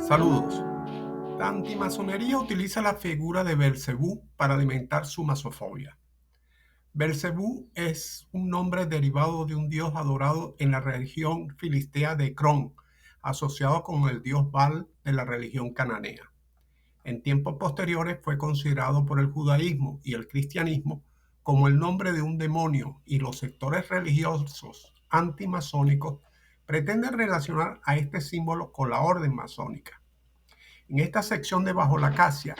Saludos. La antimasonería utiliza la figura de Belcebú para alimentar su masofobia. Belcebú es un nombre derivado de un dios adorado en la religión filistea de Cron, asociado con el dios Baal de la religión cananea. En tiempos posteriores fue considerado por el judaísmo y el cristianismo como el nombre de un demonio, y los sectores religiosos antimasónicos pretenden relacionar a este símbolo con la orden masónica. En esta sección de Bajo la Acacia,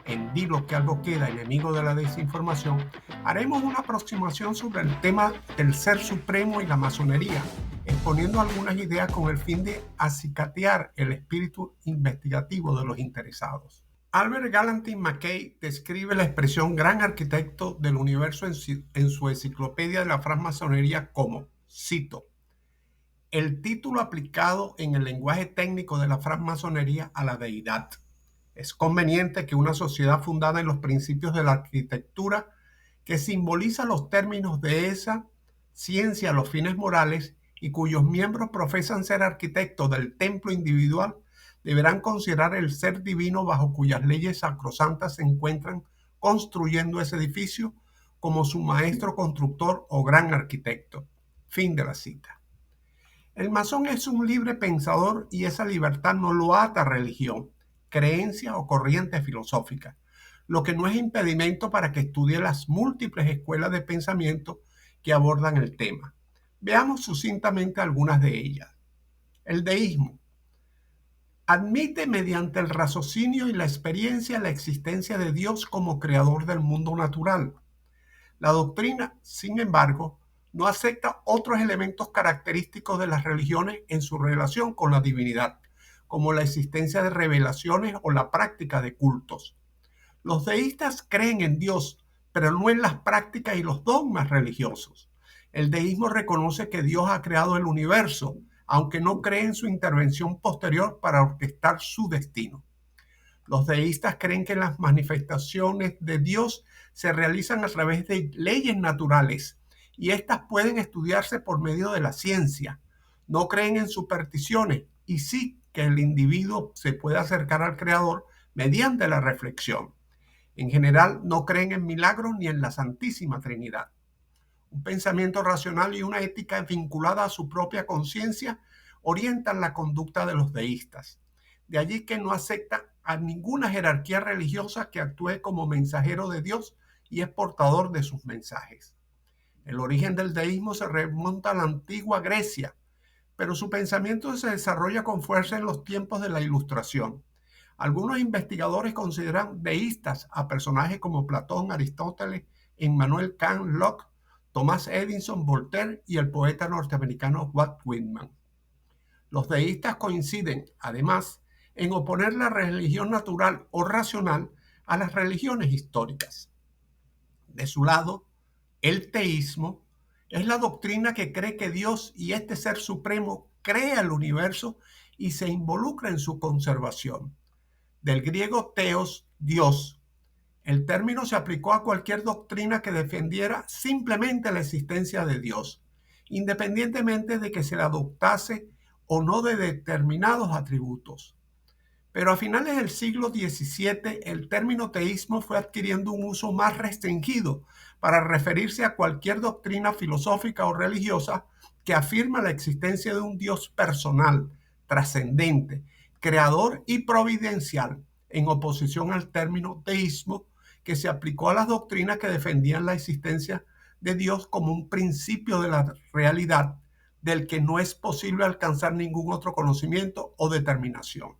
en Dilo que algo queda, enemigo de la desinformación, haremos una aproximación sobre el tema del ser supremo y la masonería, exponiendo algunas ideas con el fin de acicatear el espíritu investigativo de los interesados. Albert Gallatin Mackay describe la expresión gran arquitecto del universo en su enciclopedia de la francmasonería como, cito, el título aplicado en el lenguaje técnico de la francmasonería a la deidad. Es conveniente que una sociedad fundada en los principios de la arquitectura, que simboliza los términos de esa ciencia a los fines morales y cuyos miembros profesan ser arquitectos del templo individual, deberán considerar el ser divino bajo cuyas leyes sacrosantas se encuentran construyendo ese edificio como su maestro constructor o gran arquitecto. Fin de la cita. El masón es un libre pensador y esa libertad no lo ata a religión, creencia o corriente filosófica, lo que no es impedimento para que estudie las múltiples escuelas de pensamiento que abordan el tema. Veamos sucintamente algunas de ellas. El deísmo admite mediante el raciocinio y la experiencia la existencia de Dios como creador del mundo natural. La doctrina, sin embargo, no acepta otros elementos característicos de las religiones en su relación con la divinidad, como la existencia de revelaciones o la práctica de cultos. Los deístas creen en Dios, pero no en las prácticas y los dogmas religiosos. El deísmo reconoce que Dios ha creado el universo, aunque no cree en su intervención posterior para orquestar su destino. Los deístas creen que las manifestaciones de Dios se realizan a través de leyes naturales y éstas pueden estudiarse por medio de la ciencia. No creen en supersticiones y sí que el individuo se puede acercar al Creador mediante la reflexión. En general, no creen en milagros ni en la Santísima Trinidad. Un pensamiento racional y una ética vinculada a su propia conciencia orientan la conducta de los deístas. De allí que no acepta a ninguna jerarquía religiosa que actúe como mensajero de Dios y es portador de sus mensajes. El origen del deísmo se remonta a la antigua Grecia, pero su pensamiento se desarrolla con fuerza en los tiempos de la Ilustración. Algunos investigadores consideran deístas a personajes como Platón, Aristóteles, Immanuel Kant, Locke, Thomas Edison, Voltaire y el poeta norteamericano Walt Whitman. Los deístas coinciden, además, en oponer la religión natural o racional a las religiones históricas. De su lado, el teísmo es la doctrina que cree que Dios y este ser supremo crea el universo y se involucra en su conservación. Del griego teos, Dios. El término se aplicó a cualquier doctrina que defendiera simplemente la existencia de Dios, independientemente de que se le adoptase o no de determinados atributos. Pero a finales del siglo XVII, el término teísmo fue adquiriendo un uso más restringido para referirse a cualquier doctrina filosófica o religiosa que afirma la existencia de un Dios personal, trascendente, creador y providencial, en oposición al término teísmo que se aplicó a las doctrinas que defendían la existencia de Dios como un principio de la realidad del que no es posible alcanzar ningún otro conocimiento o determinación.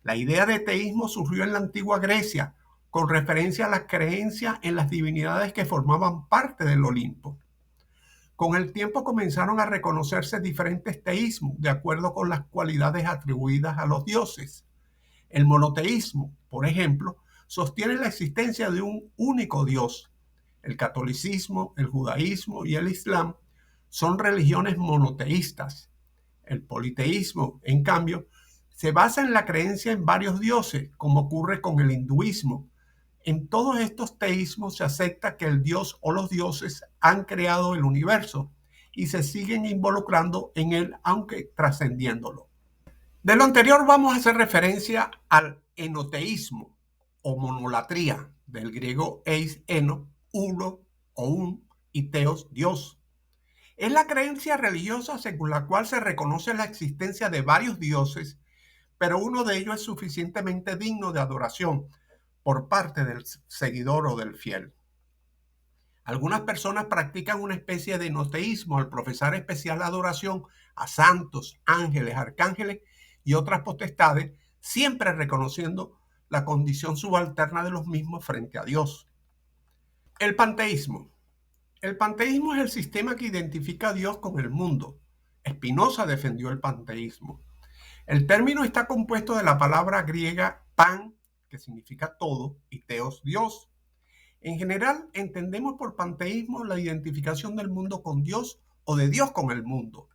La idea de teísmo surgió en la antigua Grecia, con referencia a la creencia en las divinidades que formaban parte del Olimpo. Con el tiempo comenzaron a reconocerse diferentes teísmos de acuerdo con las cualidades atribuidas a los dioses. El monoteísmo, por ejemplo, sostiene la existencia de un único Dios. El catolicismo, el judaísmo y el islam son religiones monoteístas. El politeísmo, en cambio, se basa en la creencia en varios dioses, como ocurre con el hinduismo. En todos estos teísmos se acepta que el dios o los dioses han creado el universo y se siguen involucrando en él, aunque trascendiéndolo. De lo anterior vamos a hacer referencia al enoteísmo o monolatría, del griego eis eno, uno o un, y teos, Dios. Es la creencia religiosa según la cual se reconoce la existencia de varios dioses, pero uno de ellos es suficientemente digno de adoración por parte del seguidor o del fiel. Algunas personas practican una especie de enoteísmo al profesar especial adoración a santos, ángeles, arcángeles y otras potestades, siempre reconociendo la condición subalterna de los mismos frente a Dios. El panteísmo. El panteísmo es el sistema que identifica a Dios con el mundo. Spinoza defendió el panteísmo. El término está compuesto de la palabra griega pan, que significa todo, y teos, Dios. En general, entendemos por panteísmo la identificación del mundo con Dios o de Dios con el mundo,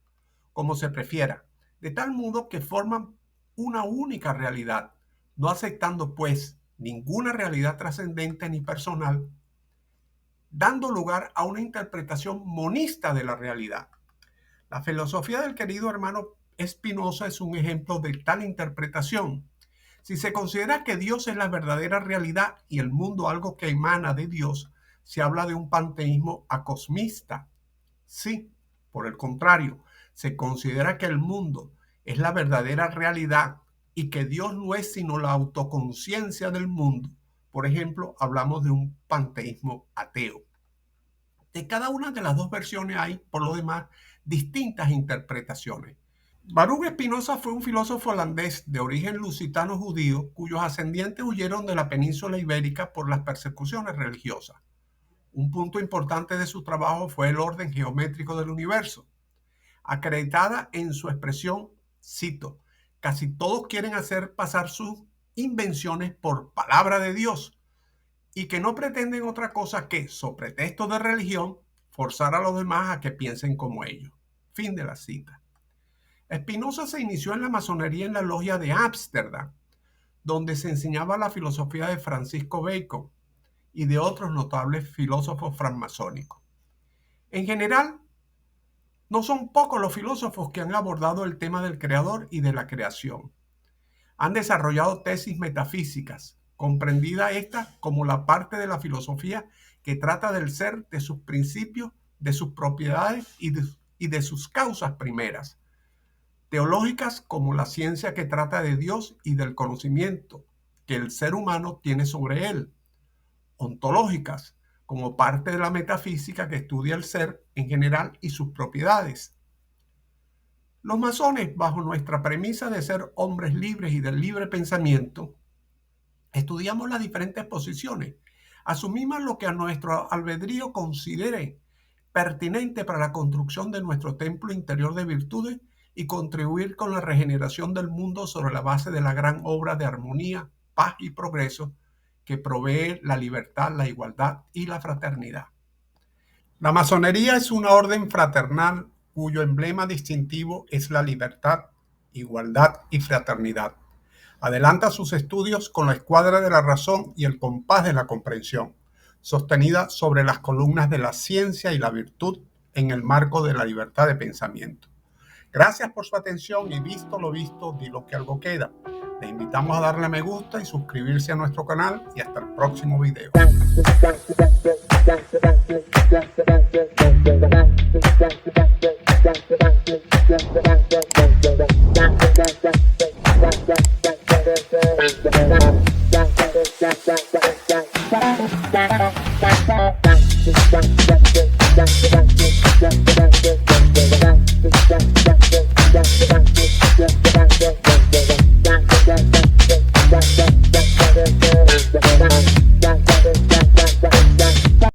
como se prefiera, de tal modo que forman una única realidad, no aceptando pues ninguna realidad trascendente ni personal, dando lugar a una interpretación monista de la realidad. La filosofía del querido hermano Spinoza es un ejemplo de tal interpretación. Si se considera que Dios es la verdadera realidad y el mundo algo que emana de Dios, se habla de un panteísmo acosmista. Sí, por el contrario, se considera que el mundo es la verdadera realidad y que Dios no es sino la autoconciencia del mundo. Por ejemplo, hablamos de un panteísmo ateo. De cada una de las dos versiones hay, por lo demás, distintas interpretaciones. Baruch Spinoza fue un filósofo holandés de origen lusitano judío cuyos ascendientes huyeron de la península ibérica por las persecuciones religiosas. Un punto importante de su trabajo fue el orden geométrico del universo, acreditada en su expresión, cito, casi todos quieren hacer pasar sus invenciones por palabra de Dios y que no pretenden otra cosa que, sobre pretexto de religión, forzar a los demás a que piensen como ellos. Fin de la cita. Spinoza se inició en la masonería en la logia de Ámsterdam, donde se enseñaba la filosofía de Francisco Bacon y de otros notables filósofos francmasónicos. En general, no son pocos los filósofos que han abordado el tema del creador y de la creación. Han desarrollado tesis metafísicas, comprendida esta como la parte de la filosofía que trata del ser, de sus principios, de sus propiedades y de sus causas primeras. Teológicas como la ciencia que trata de Dios y del conocimiento que el ser humano tiene sobre él. Ontológicas como parte de la metafísica que estudia el ser en general y sus propiedades. Los masones, bajo nuestra premisa de ser hombres libres y del libre pensamiento, estudiamos las diferentes posiciones, asumimos lo que a nuestro albedrío considere pertinente para la construcción de nuestro templo interior de virtudes y contribuir con la regeneración del mundo sobre la base de la gran obra de armonía, paz y progreso que provee la libertad, la igualdad y la fraternidad. La masonería es una orden fraternal cuyo emblema distintivo es la libertad, igualdad y fraternidad. Adelanta sus estudios con la escuadra de la razón y el compás de la comprensión, sostenida sobre las columnas de la ciencia y la virtud en el marco de la libertad de pensamiento. Gracias por su atención y visto lo visto, di lo que algo queda. Le invitamos a darle me gusta y suscribirse a nuestro canal y hasta el próximo video.